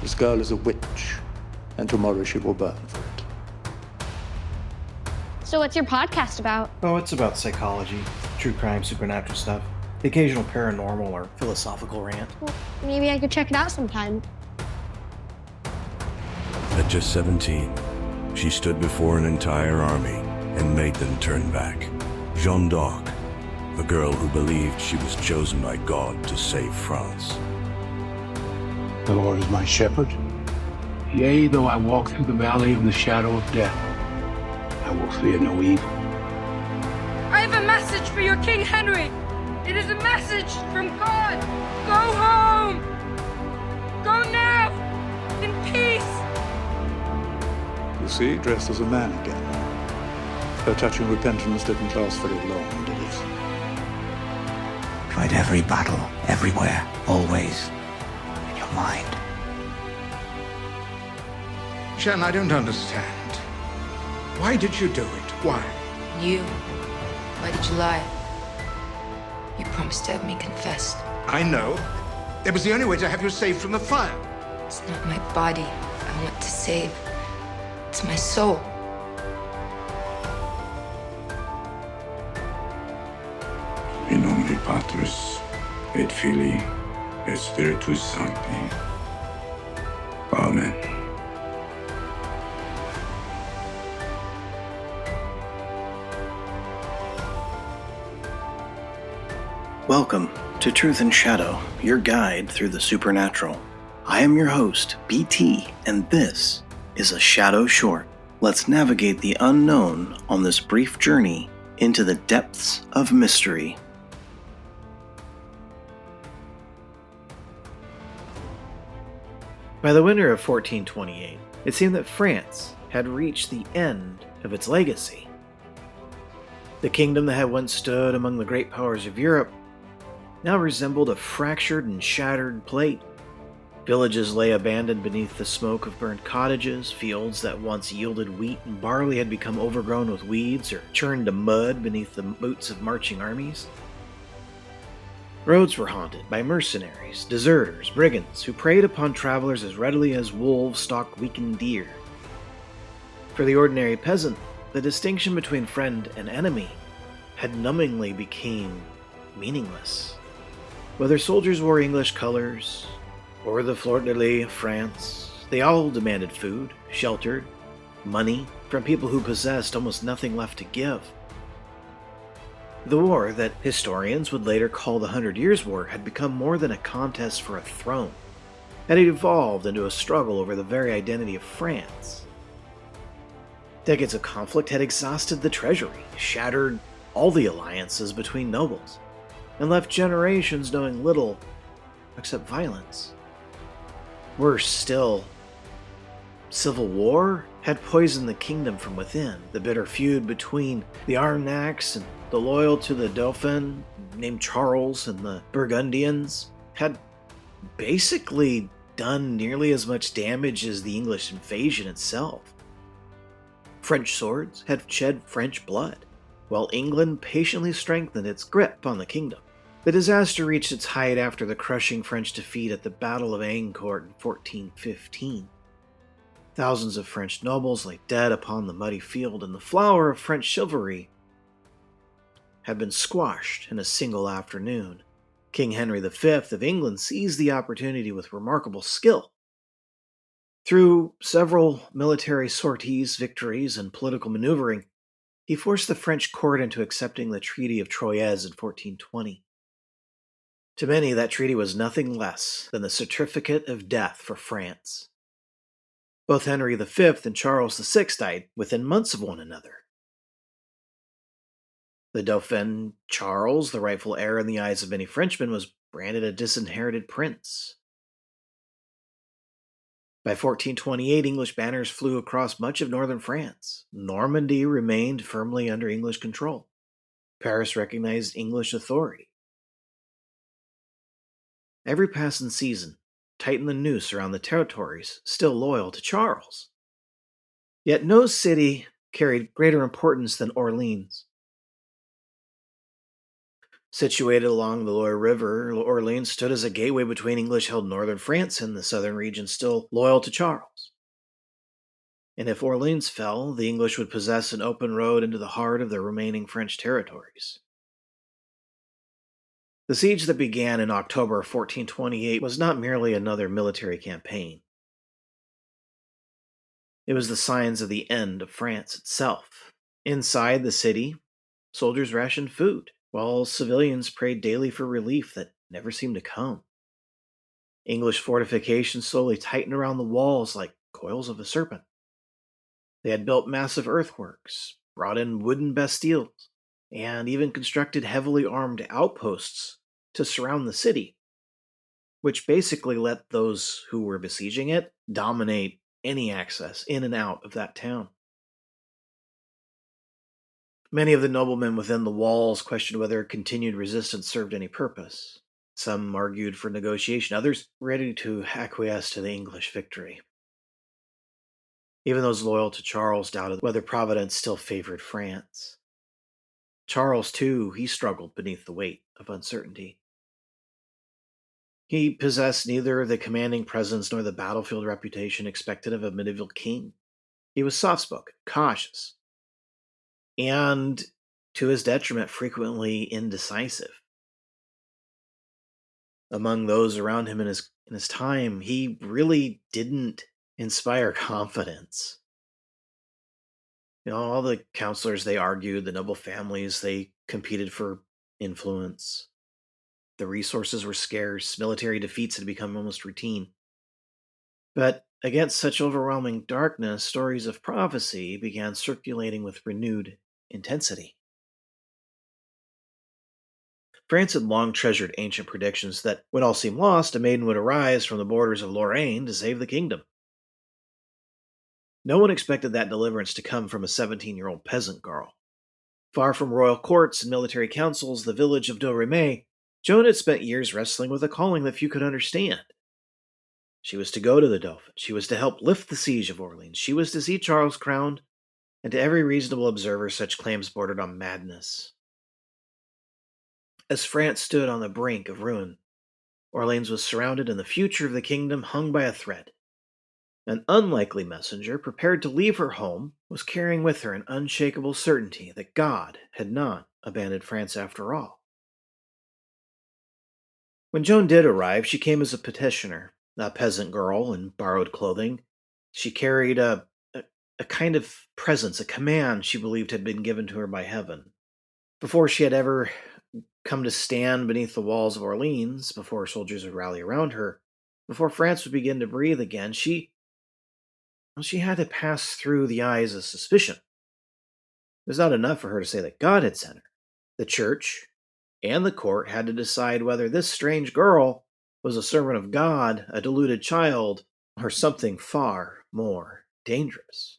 This girl is a witch, and tomorrow she will burn for it. So what's your podcast about? Oh, it's about psychology, true crime, supernatural stuff, the occasional paranormal or philosophical rant. Well, maybe I could check it out sometime. At just 17, she stood before an entire army and made them turn back. Joan d'Arc, the girl who believed she was chosen by God to save France. The Lord is my shepherd. Yea, though I walk through the valley of the shadow of death, I will fear no evil. I have a message for your King Henry. It is a message from God. Go home. Go now. In peace. You see, dressed as a man again. Her touching repentance didn't last very long, did it? Fight every battle, everywhere, always, in your mind. Jeanne, I don't understand. Why did you do it? Why? You? Why did you lie? You promised to have me confessed. I know. It was the only way to have you saved from the fire. It's not my body I want to save. It's my soul. In nomine Patris et Filii et Spiritus Sancti. Amen. Welcome to Truth and Shadow, your guide through the supernatural. I am your host, BT, and this is a Shadow Short. Let's navigate the unknown on this brief journey into the depths of mystery. By the winter of 1428, it seemed that France had reached the end of its legacy. The kingdom that had once stood among the great powers of Europe now resembled a fractured and shattered plate. Villages lay abandoned beneath the smoke of burned cottages, fields that once yielded wheat and barley had become overgrown with weeds or churned to mud beneath the boots of marching armies. Roads were haunted by mercenaries, deserters, brigands who preyed upon travelers as readily as wolves stalk weakened deer. For the ordinary peasant, the distinction between friend and enemy had numbingly become meaningless. Whether soldiers wore English colors or the fleur-de-lis of France, they all demanded food, shelter, money from people who possessed almost nothing left to give. The war that historians would later call the 100 Years' War had become more than a contest for a throne. It had evolved into a struggle over the very identity of France. Decades of conflict had exhausted the treasury, shattered all the alliances between nobles, and left generations knowing little except violence. Worse still, civil war had poisoned the kingdom from within. The bitter feud between the Armagnacs and the loyal to the Dauphin, named Charles, and the Burgundians had basically done nearly as much damage as the English invasion itself. French swords had shed French blood, while England patiently strengthened its grip on the kingdom. The disaster reached its height after the crushing French defeat at the Battle of Agincourt in 1415. Thousands of French nobles lay dead upon the muddy field, and the flower of French chivalry had been squashed in a single afternoon. King Henry V of England seized the opportunity with remarkable skill. Through several military sorties, victories, and political maneuvering, he forced the French court into accepting the Treaty of Troyes in 1420. To many, that treaty was nothing less than the certificate of death for France. Both Henry V and Charles VI died within months of one another. The Dauphin Charles, the rightful heir in the eyes of many Frenchmen, was branded a disinherited prince. By 1428, English banners flew across much of northern France. Normandy remained firmly under English control. Paris recognized English authority. Every passing season tightened the noose around the territories still loyal to Charles. Yet no city carried greater importance than Orleans. Situated along the Loire River, Orleans stood as a gateway between English-held northern France and the southern region still loyal to Charles. And if Orleans fell, the English would possess an open road into the heart of the remaining French territories. The siege that began in October 1428 was not merely another military campaign. It was the signs of the end of France itself. Inside the city, soldiers rationed food, while civilians prayed daily for relief that never seemed to come. English fortifications slowly tightened around the walls like coils of a serpent. They had built massive earthworks, brought in wooden bastilles, and even constructed heavily armed outposts to surround the city, which basically let those who were besieging it dominate any access in and out of that town. Many of the noblemen within the walls questioned whether continued resistance served any purpose. Some argued for negotiation, others ready to acquiesce to the English victory. Even those loyal to Charles doubted whether Providence still favored France. Charles, too, he struggled beneath the weight of uncertainty. He possessed neither the commanding presence nor the battlefield reputation expected of a medieval king. He was soft-spoken, cautious, and, to his detriment, frequently indecisive. Among those around him in his time, he really didn't inspire confidence. All the counselors, they argued, the noble families, they competed for influence. The resources were scarce, military defeats had become almost routine. But against such overwhelming darkness, stories of prophecy began circulating with renewed intensity. France had long treasured ancient predictions that, when all seemed lost, a maiden would arise from the borders of Lorraine to save the kingdom. No one expected that deliverance to come from a 17-year-old peasant girl. Far from royal courts and military councils, the village of Domremy, Joan had spent years wrestling with a calling that few could understand. She was to go to the Dauphin. She was to help lift the siege of Orleans. She was to see Charles crowned, and to every reasonable observer, such claims bordered on madness. As France stood on the brink of ruin, Orleans was surrounded, and the future of the kingdom hung by a thread. An unlikely messenger, prepared to leave her home, was carrying with her an unshakable certainty that God had not abandoned France after all. When Joan did arrive, she came as a petitioner, a peasant girl in borrowed clothing. She carried a kind of presence, a command she believed had been given to her by heaven. Before she had ever come to stand beneath the walls of Orleans, before soldiers would rally around her, before France would begin to breathe again, she had to pass through the eyes of suspicion. It was not enough for her to say that God had sent her. The church and the court had to decide whether this strange girl was a servant of God, a deluded child, or something far more dangerous.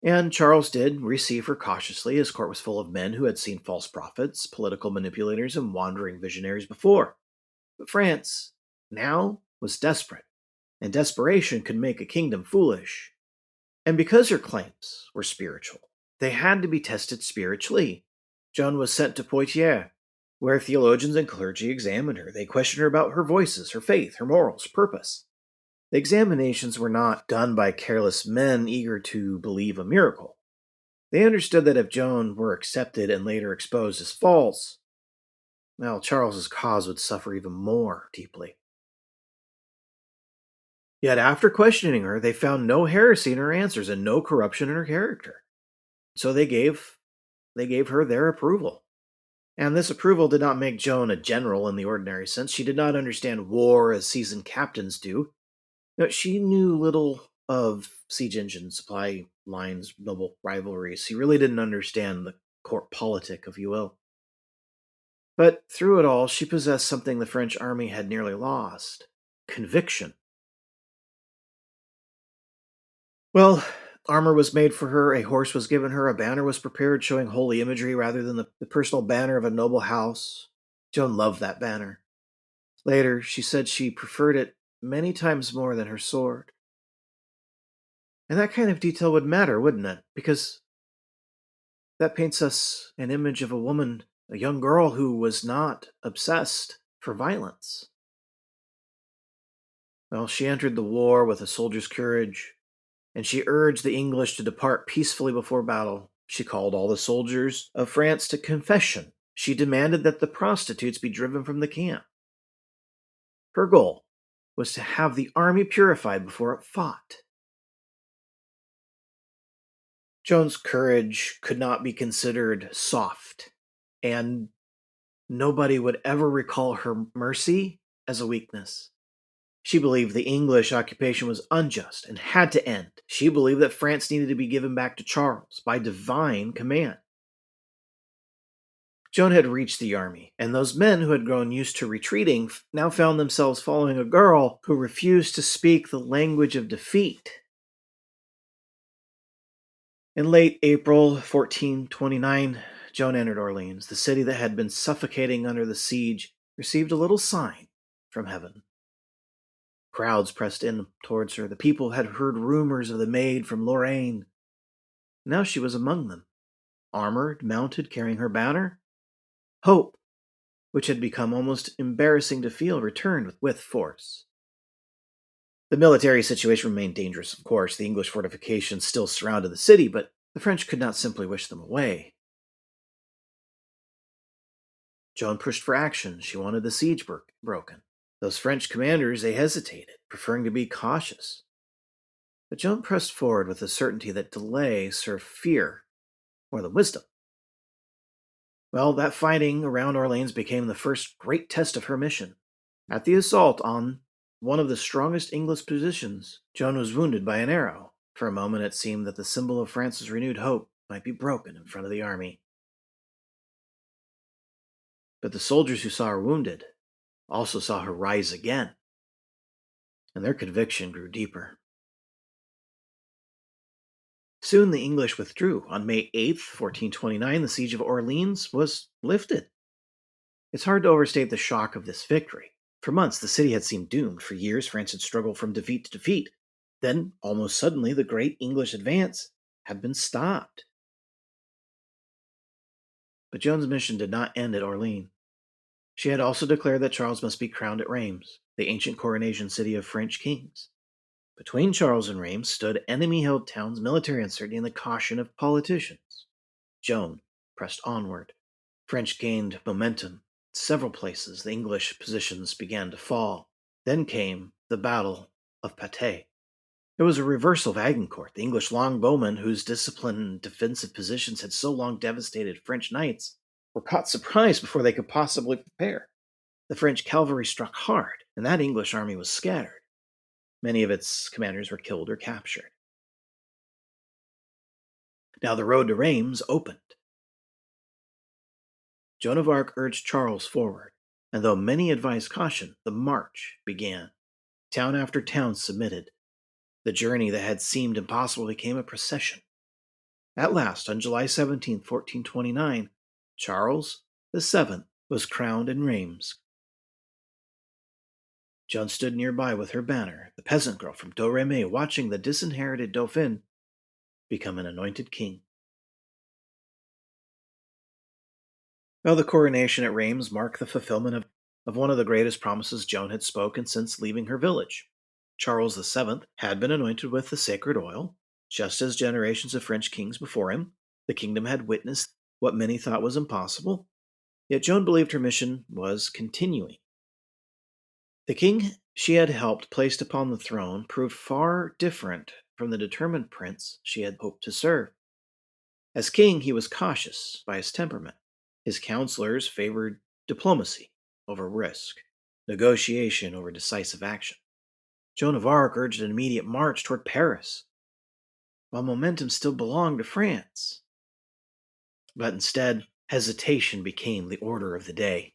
And Charles did receive her cautiously. His court was full of men who had seen false prophets, political manipulators, and wandering visionaries before. But France now was desperate, and desperation could make a kingdom foolish. And because her claims were spiritual, they had to be tested spiritually. Joan was sent to Poitiers, where theologians and clergy examined her. They questioned her about her voices, her faith, her morals, purpose. The examinations were not done by careless men eager to believe a miracle. They understood that if Joan were accepted and later exposed as false, well, Charles's cause would suffer even more deeply. Yet after questioning her, they found no heresy in her answers and no corruption in her character. So they gave her their approval. And this approval did not make Joan a general in the ordinary sense. She did not understand war as seasoned captains do. No, she knew little of siege engines, supply lines, noble rivalries. She really didn't understand the court politic, if you will. But through it all, she possessed something the French army had nearly lost: conviction. Well, armor was made for her, a horse was given her, a banner was prepared showing holy imagery rather than the personal banner of a noble house. Joan loved that banner. Later, she said she preferred it many times more than her sword. And that kind of detail would matter, wouldn't it? Because That paints us an image of a woman, a young girl who was not obsessed for violence. Well, she entered the war with a soldier's courage, and she urged the English to depart peacefully before battle. She called all the soldiers of France to confession. She demanded that the prostitutes be driven from the camp. Her goal was to have the army purified before it fought. Joan's courage could not be considered soft, and nobody would ever recall her mercy as a weakness. She believed the English occupation was unjust and had to end. She believed that France needed to be given back to Charles by divine command. Joan had reached the army, and those men who had grown used to retreating now found themselves following a girl who refused to speak the language of defeat. In late April 1429, Joan entered Orleans. The city that had been suffocating under the siege received a little sign from heaven. Crowds pressed in towards her. The people had heard rumors of the Maid from Lorraine. Now she was among them, armored, mounted, carrying her banner. Hope, which had become almost embarrassing to feel, returned with force. The military situation remained dangerous, of course. The English fortifications still surrounded the city, but the French could not simply wish them away. Joan pushed for action. She wanted the siege broken. Those French commanders, they hesitated, preferring to be cautious. But Joan pressed forward with the certainty that delay served fear more than wisdom. Well, that fighting around Orleans became the first great test of her mission. At the assault on one of the strongest English positions, Joan was wounded by an arrow. For a moment it seemed that the symbol of France's renewed hope might be broken in front of the army. But the soldiers who saw her wounded also saw her rise again, and their conviction grew deeper. Soon the English withdrew. On May 8th, 1429, the siege of Orleans was lifted. It's hard to overstate the shock of this victory. For months, the city had seemed doomed. For years, France had struggled from defeat to defeat. Then, almost suddenly, the great English advance had been stopped. But Joan's mission did not end at Orleans. She had also declared that Charles must be crowned at Reims, the ancient coronation city of French kings. Between Charles and Reims stood enemy-held towns, military uncertainty, and the caution of politicians. Joan pressed onward. French gained momentum. In several places, the English positions began to fall. Then came the Battle of Patay. It was a reversal of Agincourt. The English longbowmen, whose disciplined and defensive positions had so long devastated French knights, were caught surprise before they could possibly prepare. The French cavalry struck hard, and that English army was scattered. Many of its commanders were killed or captured. Now the road to Reims opened. Joan of Arc urged Charles forward, and though many advised caution, the march began. Town after town submitted. The journey that had seemed impossible became a procession. At last, on July 17, 1429, Charles VII was crowned in Reims. Joan stood nearby with her banner, the peasant girl from Domremy, watching the disinherited Dauphin become an anointed king. Well, the coronation at Reims marked the fulfillment of one of the greatest promises Joan had spoken since leaving her village. Charles VII had been anointed with the sacred oil, just as generations of French kings before him. The kingdom had witnessed what many thought was impossible, yet Joan believed her mission was continuing. The king she had helped placed upon the throne proved far different from the determined prince she had hoped to serve. As king, he was cautious by his temperament. His counselors favored diplomacy over risk, negotiation over decisive action. Joan of Arc urged an immediate march toward Paris, while momentum still belonged to France. But instead, hesitation became the order of the day.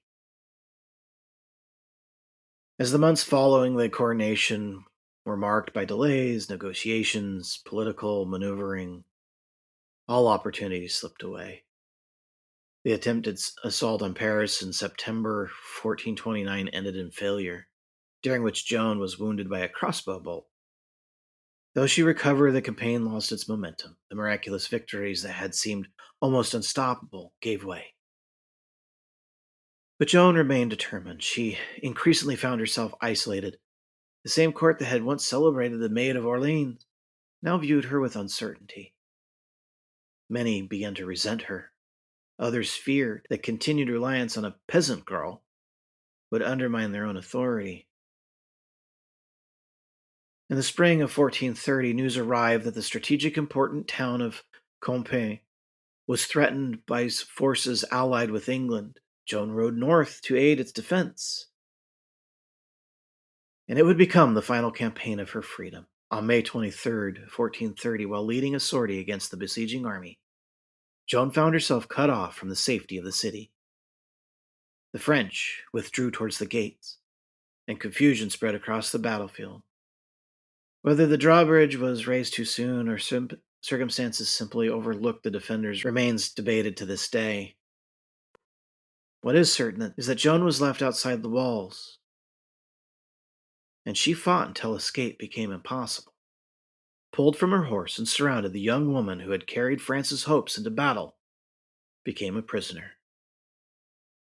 As the months following the coronation were marked by delays, negotiations, political maneuvering, all opportunities slipped away. The attempted assault on Paris in September 1429 ended in failure, during which Joan was wounded by a crossbow bolt. Though she recovered, the campaign lost its momentum. The miraculous victories that had seemed almost unstoppable gave way. But Joan remained determined. She increasingly found herself isolated. The same court that had once celebrated the Maid of Orleans now viewed her with uncertainty. Many began to resent her. Others feared that continued reliance on a peasant girl would undermine their own authority. In the spring of 1430, news arrived that the strategic important town of Compiègne was threatened by forces allied with England. Joan rode north to aid its defense, and it would become the final campaign of her freedom. On May 23rd, 1430, while leading a sortie against the besieging army, Joan found herself cut off from the safety of the city. The French withdrew towards the gates, and confusion spread across the battlefield. Whether the drawbridge was raised too soon or circumstances simply overlooked the defenders remains debated to this day. What is certain is that Joan was left outside the walls, and she fought until escape became impossible. Pulled from her horse and surrounded, the young woman who had carried France's hopes into battle became a prisoner.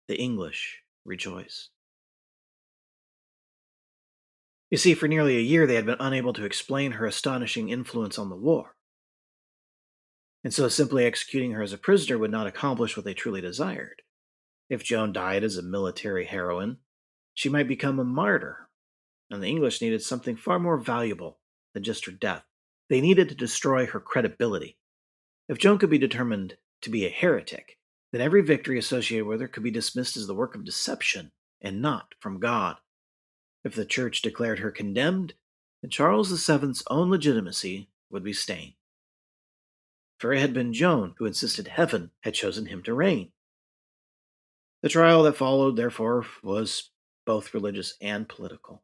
The English rejoiced. You see, for nearly a year they had been unable to explain her astonishing influence on the war. And so simply executing her as a prisoner would not accomplish what they truly desired. If Joan died as a military heroine, she might become a martyr, and the English needed something far more valuable than just her death. They needed to destroy her credibility. If Joan could be determined to be a heretic, then every victory associated with her could be dismissed as the work of deception and not from God. If the Church declared her condemned, then Charles VII's own legitimacy would be stained. For it had been Joan who insisted heaven had chosen him to reign. The trial that followed, therefore, was both religious and political.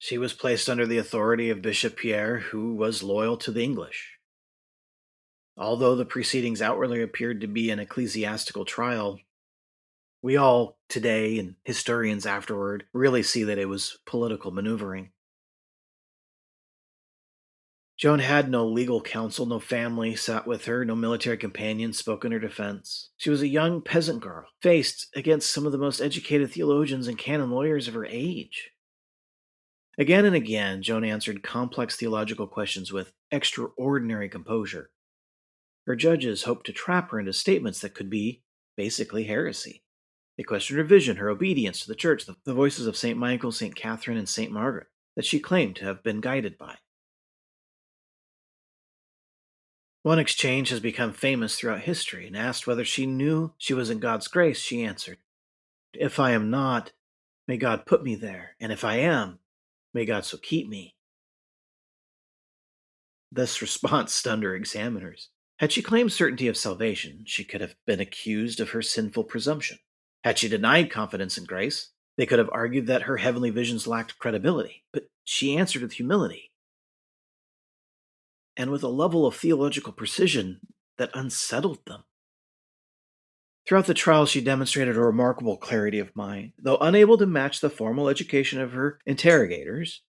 She was placed under the authority of Bishop Pierre, who was loyal to the English. Although the proceedings outwardly appeared to be an ecclesiastical trial, we all today, and historians afterward, really see that it was political maneuvering. Joan had no legal counsel, no family sat with her, no military companion spoke in her defense. She was a young peasant girl, faced against some of the most educated theologians and canon lawyers of her age. Again and again, Joan answered complex theological questions with extraordinary composure. Her judges hoped to trap her into statements that could be basically heresy. They questioned her vision, her obedience to the church, the voices of St. Michael, St. Catherine, and St. Margaret that she claimed to have been guided by. One exchange has become famous throughout history, and asked whether she knew she was in God's grace, she answered, "If I am not, may God put me there, and if I am, may God so keep me." This response stunned her examiners. Had she claimed certainty of salvation, she could have been accused of her sinful presumption. Had she denied confidence in grace, they could have argued that her heavenly visions lacked credibility. But she answered with humility, and with a level of theological precision that unsettled them. Throughout the trial, she demonstrated a remarkable clarity of mind. Though unable to match the formal education of her interrogators,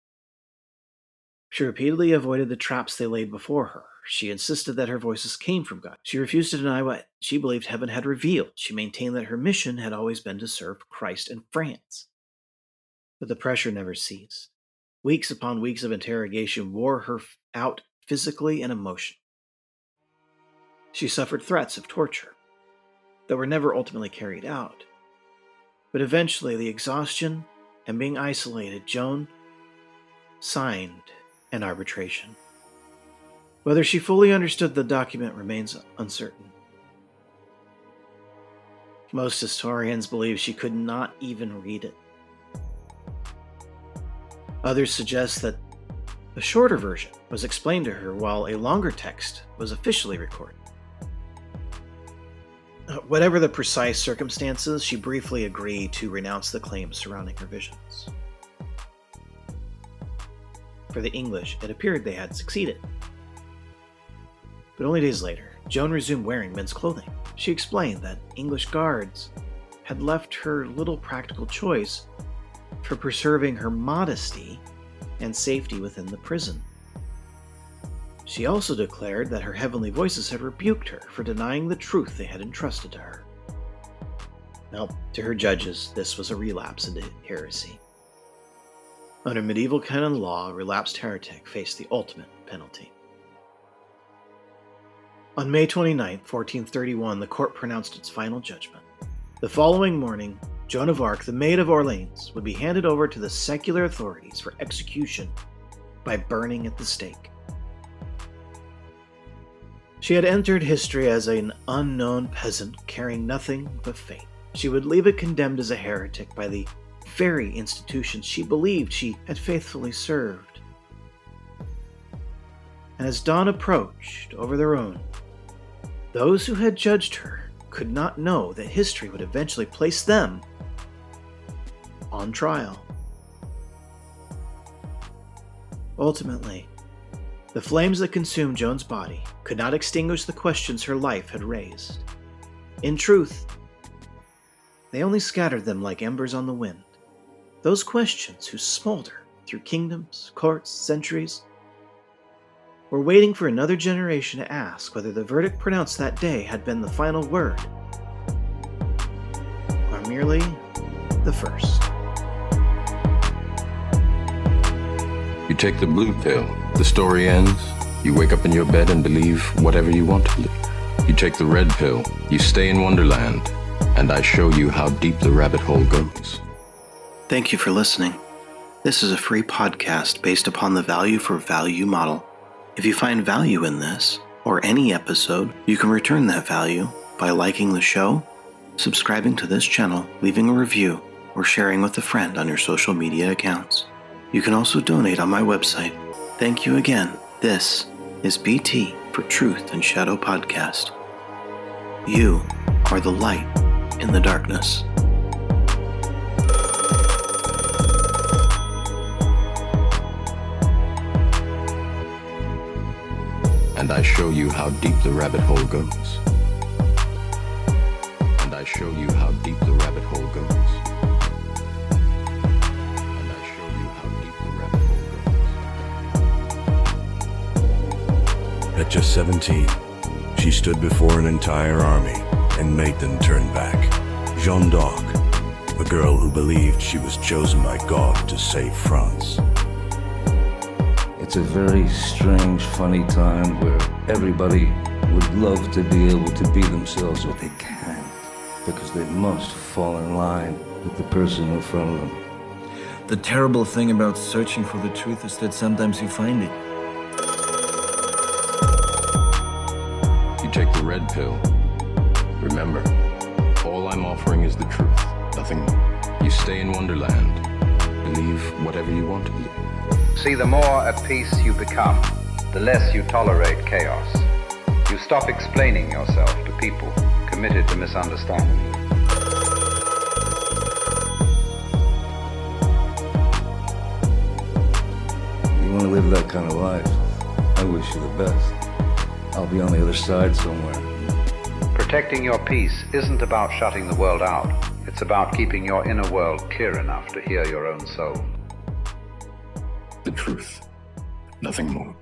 she repeatedly avoided the traps they laid before her. She insisted that her voices came from God. She refused to deny what she believed heaven had revealed. She maintained that her mission had always been to serve Christ and France. But the pressure never ceased. Weeks upon weeks of interrogation wore her out physically and emotionally. She suffered threats of torture that were never ultimately carried out. But eventually, the exhaustion and being isolated, Joan signed an arbitration. Whether she fully understood the document remains uncertain. Most historians believe she could not even read it. Others suggest that a shorter version was explained to her while a longer text was officially recorded. Whatever the precise circumstances, she briefly agreed to renounce the claims surrounding her visions. For the English, it appeared they had succeeded. But only days later, Joan resumed wearing men's clothing. She explained that English guards had left her little practical choice for preserving her modesty and safety within the prison. She also declared that her heavenly voices had rebuked her for denying the truth they had entrusted to her. Now, to her judges, this was a relapse into heresy. Under medieval canon law, a relapsed heretic faced the ultimate penalty. On May 29, 1431, the court pronounced its final judgment. The following morning, Joan of Arc, the Maid of Orleans, would be handed over to the secular authorities for execution by burning at the stake. She had entered history as an unknown peasant carrying nothing but fate. She would leave it condemned as a heretic by the very institutions she believed she had faithfully served. And as dawn approached over the Rhone, those who had judged her could not know that history would eventually place them on trial. Ultimately, the flames that consumed Joan's body could not extinguish the questions her life had raised. In truth, they only scattered them like embers on the wind. Those questions who smolder through kingdoms, courts, centuries, were waiting for another generation to ask whether the verdict pronounced that day had been the final word, or merely the first. You take the blue pill, the story ends, you wake up in your bed and believe whatever you want to believe. You take the red pill, you stay in Wonderland, and I show you how deep the rabbit hole goes. Thank you for listening. This is a free podcast based upon the value for value model. If you find value in this, or any episode, you can return that value by liking the show, subscribing to this channel, leaving a review, or sharing with a friend on your social media accounts. You can also donate on my website. Thank you again. This is BT for Truth and Shadow Podcast. You are the light in the darkness. And I show you how deep the rabbit hole goes. And I show you how deep the rabbit hole goes. And I show you how deep the rabbit hole goes. At just 17, she stood before an entire army and made them turn back. Joan d'Arc, a girl who believed she was chosen by God to save France. It's a very strange, funny time where everybody would love to be able to be themselves, but they can't, because they must fall in line with the person in front of them. The terrible thing about searching for the truth is that sometimes you find it. You take the red pill. Remember, all I'm offering is the truth, nothing more. You stay in Wonderland. Believe whatever you want to believe. See, the more at peace you become, the less you tolerate chaos. You stop explaining yourself to people committed to misunderstanding you. You want to live that kind of life? I wish you the best. I'll be on the other side somewhere. Protecting your peace isn't about shutting the world out. It's about keeping your inner world clear enough to hear your own soul. The truth, nothing more.